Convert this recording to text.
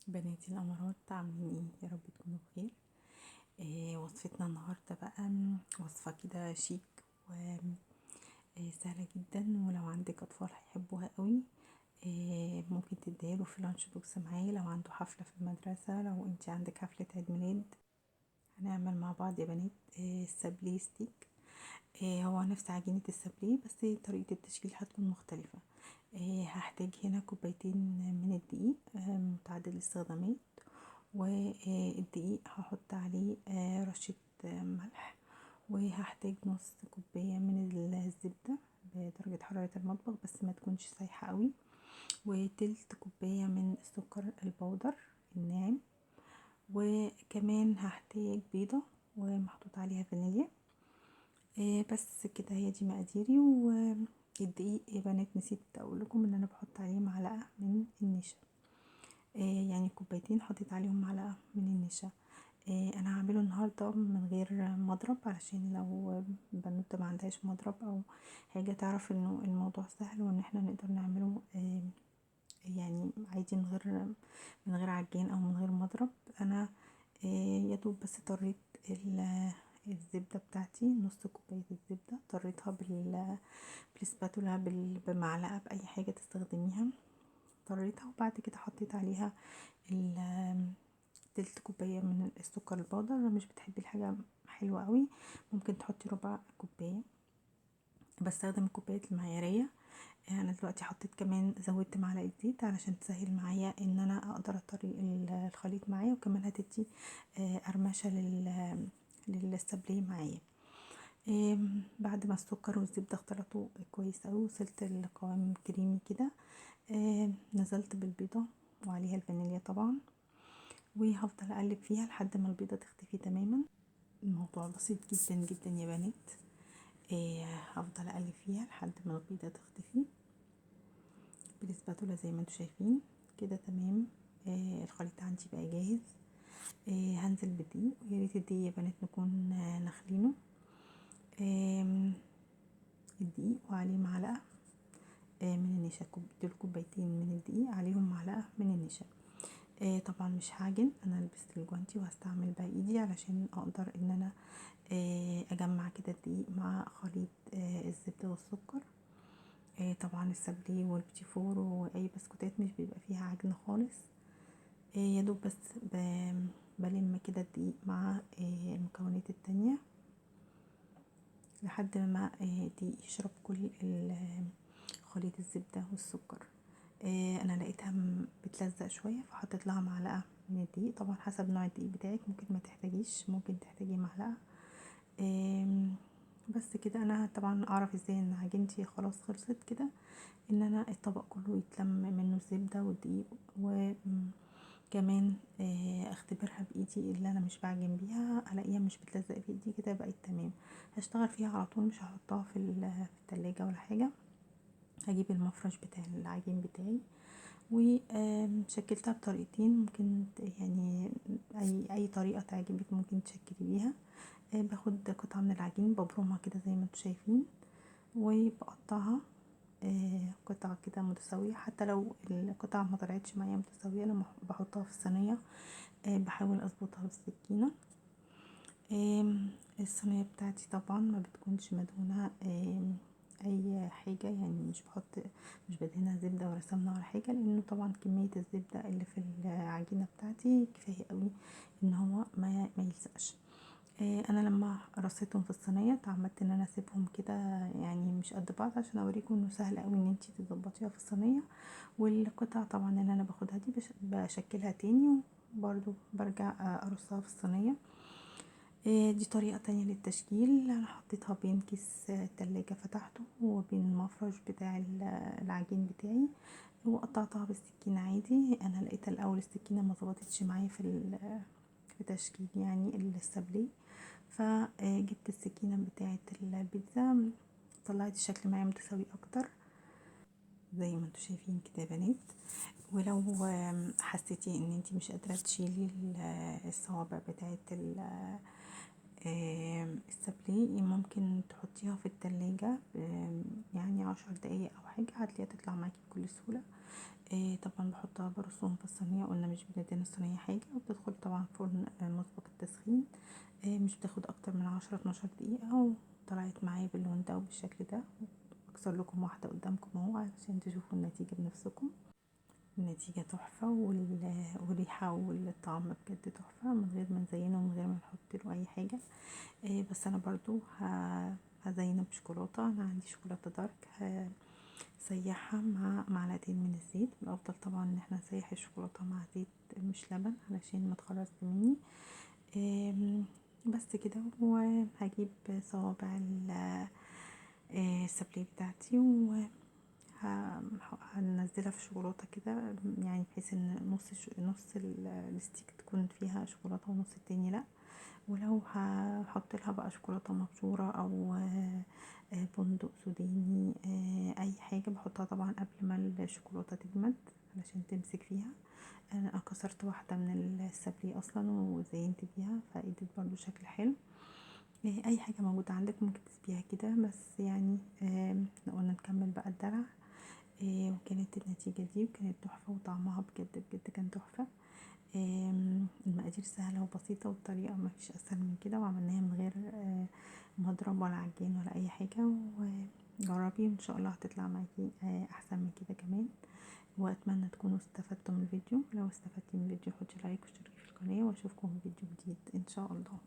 بناتي الأمارات عاملين ايه؟ يا رب تكونوا بخير. وصفتنا النهاردة بقى وصفة كده شيك وسهلة جدا، ولو عندك أطفال هيحبوها قوي. ممكن تديها له في لانش بوكس معاه لو عنده حفلة في المدرسة، لو انت عندك حفلة عيد ميلاد. هنعمل مع بعض يا بنات السابليه ستيك. هو نفس عجينة السابليه بس طريقة التشكيل هتكون مختلفة. هحتاج هنا كوبايتين من الدقيق متعدد الاستخدامات، والدقيق هحط عليه رشة ملح، وهحتاج نص كوباية من الزبدة بدرجة حرارة المطبخ بس ما تكونش سايحة قوي، وتلت كوباية من السكر البودر الناعم، وكمان هحتاج بيضة ومحطوط عليها فانيليا. بس كده هي دي مقاديري. والدقيق يا بنات نسيت اقول لكم ان انا بحط عليه معلقة من النشا. يعني كوبايتين حطيت عليهم معلقة من النشا. انا هعمله النهارده من غير مضرب، علشان لو بنوته ما عندهاش مضرب او حاجه تعرف انه الموضوع سهل وان احنا نقدر نعمله يعني عادي من غير عجين او من غير مضرب. انا يدوب بس طريت الزبدة بتاعتي، نص كوباية الزبدة طريتها بالسباتولا بمعلقة بأي حاجة تستخدميها. طريتها وبعد كده حطيت عليها تلت كوباية من السكر البودر. لو مش بتحبي الحاجة حلوة قوي ممكن تحطي ربع كوباية، بستخدم الكوبايات المعيارية. انا دلوقتي حطيت كمان زودت معلقة زيت علشان تسهل معايا ان انا اقدر اطري الخليط معايا، وكمان هتدي قرمشة للسابليه معايا. بعد ما السكر والزبدة اختلطوا كويس اوي وصلت لقوام كريمي كده، نزلت بالبيضة وعليها الفانيليا طبعا، وهفضل اقلب فيها لحد ما البيضة تختفي تماما. الموضوع بسيط جدا جدا يا بنات. هفضل اقلب فيها لحد ما البيضة تختفي بالسباتولا زي ما انتوا شايفين كده تمام. الخليط عندي بقى جاهز. هنزل بالدقيق، ويا ريت الدقيق يا بنات نكون نخلينه. الدقيق وعليه معلقة من النشا، دول كوبايتين من الدقيق عليهم معلقة من النشا. طبعا مش هعجن، انا لبست الجوانتي وهستعمل بقى ايدي علشان اقدر ان انا اجمع كده الدقيق مع خليط الزبدة والسكر. طبعا السابليه والبيتي فور واي بسكوتات مش بيبقى فيها عجن خالص. يدوب بس بلم كده الدقيق مع المكونات التانية لحد ما الدقيق يشرب كل خليط الزبدة والسكر. انا لقيتها بتلزق شوية فحطيت لها معلقة من الدقيق. طبعا حسب نوع الدقيق بتاعك ممكن ما تحتاجيش، ممكن تحتاجي معلقة. بس كده انا طبعا اعرف ازاي ان عجينتي خلاص خلصت كده، ان انا الطبق كله يتلم منه الزبدة والدقيق، وكمان اختبرها بايدي اللي انا مش بعجن بيها الاقيها مش بتلزق في ايدي كده بقت تمام. هشتغل فيها على طول، مش هحطها في التلاجة ولا حاجة. هجيب المفرش بتاع العجين بتاعي وشكلتها بطريقتين، ممكن يعني اي طريقة تعجبك ممكن تشكلي بيها. باخد قطعة من العجين ببرمها كده زي ما انتوا شايفين، وبقطعها قطع كده متساوية. حتى لو القطع ما طلعتش معايا متساوية لما بحطها في الصينية بحاول اظبطها بالسكينة. الصينية بتاعتي طبعا ما بتكونش مدهونة اي حاجة، يعني مش بدهنها زبدة ولا سمنة ولا حاجة، لانه طبعا كمية الزبدة اللي في العجينة بتاعتي كفاية قوي ان هو ما يلزقش. انا لما رصيتهم في الصينيه اتعمدت ان انا اسيبهم كده يعني مش قد بعض عشان اوريكم انه سهل قوي ان انتي تظبطيها في الصينيه. والقطع طبعا اللي انا باخدها دي بشكلها تاني وبرضو برجع ارصها في الصينيه. دي طريقه تانية للتشكيل. انا حطيتها بين كيس تلاجة فتحته وبين المفرش بتاع العجين بتاعي، وقطعتها بالسكينه عادي. انا لقيت الاول السكينه ما ظبطتش معايا في تشكيل يعني السابليه، فجبت السكينة بتاعة البيتزا طلعت الشكل معايا متساوي اكتر زي ما انتوا شايفين كده يا بنات. ولو حسيتي ان انتي مش قادرة تشيلي الصوابع بتاعة السابليه ممكن تحطيها في التلاجة يعني 10 دقايق او حاجة هتلاقيها تطلع معاكي بكل سهولة. طبعا بحطها برسهم في الصينية، قلنا مش بندهن الصينية حاجة، وبتدخل طبعا فرن مسبق التسخين. مش بتاخد اكتر من 10-12 دقيقة، وطلعت معايا باللون ده وبالشكل ده. اكسر لكم واحدة قدامكم اهو علشان تشوفوا النتيجة بنفسكم. النتيجة تحفة، والريحة والطعم بجد تحفة، من غير ما نزينه ومن غير ما نحط له اي حاجة. بس انا برضو هزينه بشوكولاتة. انا عندي شوكولاتة دارك، هسيحها مع معلقتين من الزيت. الافضل طبعا ان احنا نسيح الشوكولاتة مع زيت مش لبن علشان ما تخرجش مني. بس كده. وهجيب صوابع السابليه بتاعتي، هنزلها في شوكولاته كده، يعني بحيث ان نص الستيك تكون فيها شوكولاته ونص التاني لا. ولو هحط لها بقى شوكولاته مبشوره او بندق سوداني، اي حاجه بحطها طبعا قبل ما الشوكولاته تجمد علشان تمسك فيها. انا كسرت واحده من السابلي اصلا وزينت بيها، فادت برضو شكل حلو. اي حاجه موجوده عندك ممكن تسيبيها كده، بس يعني قلنا نكمل بقى الدلع. وكانت النتيجه دي، وكانت تحفه، وطعمها بجد بجد كان تحفه. المقادير سهله وبسيطه، والطريقه ما فيش اسهل من كده، وعملناها من غير مضرب ولا عجين ولا اي حاجه. وجربي وان شاء الله هتطلع معاكي احسن من كده كمان. واتمنى تكونوا استفدتوا من الفيديو. لو استفدتي من الفيديو حطي لايك واشتركي في القناه، واشوفكم في فيديو جديد ان شاء الله.